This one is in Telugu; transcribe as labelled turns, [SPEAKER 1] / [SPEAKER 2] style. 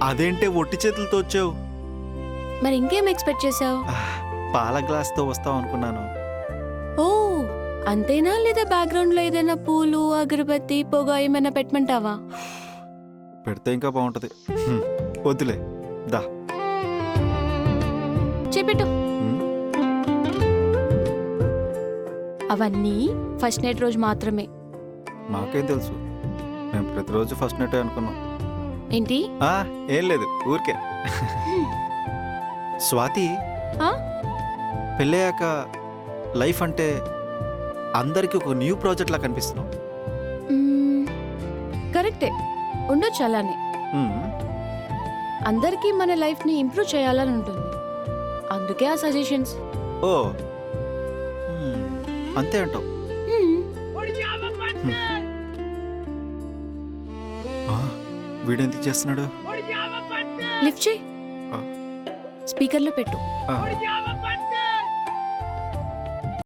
[SPEAKER 1] అదేంటే ఒట్టి చేతులతో వచ్చావు?
[SPEAKER 2] మరి ఇంకేం ఎక్స్పెక్ట్ చేసావు?
[SPEAKER 1] పాల గ్లాస్తో వస్తావు అనుకున్నాను.
[SPEAKER 2] ఓ అంతేనా, లేదా బ్యాక్గ్రౌండ్ లో ఏదైనా పూలు అగరబత్తి పొగ ఏమైనా పెట్టమంటావా?
[SPEAKER 1] పెడితే ఇంకా బాగుంటది. వద్దులే, దా.
[SPEAKER 2] చేపెట్టు.
[SPEAKER 1] హ్మ్.
[SPEAKER 2] అవన్నీ ఫస్ట్ నైట్ రోజు మాత్రమే.
[SPEAKER 1] మాకేం తెలుసు, మేము ప్రతిరోజు ఫస్ట్ నైట్ అనుకున్నాం.
[SPEAKER 2] ఏంటి?
[SPEAKER 1] ఏం లేదు, ఊరికే. స్వాతి,
[SPEAKER 2] ఆ?
[SPEAKER 1] పెళ్ళయ్యాక లైఫ్ అంటే అందరికీ ఒక న్యూ ప్రాజెక్ట్ లా కనిపిస్తున్నాం.
[SPEAKER 2] కరెక్టే, ఉండొచ్చు అలానే.
[SPEAKER 1] హ్మ్.
[SPEAKER 2] అందరికీ మన లైఫ్ ని ఇంప్రూవ్ చేయాలని ఉంటుంది, అందుకే ఆ సజెషన్స్.
[SPEAKER 1] ఓ అంతే అంటావు. వీడెందుకు చేస్తున్నాడు?
[SPEAKER 2] లిఫ్ట్ చేయి,
[SPEAKER 1] ఆ.
[SPEAKER 2] స్పీకర్లో పెట్టు.
[SPEAKER 1] ఆ.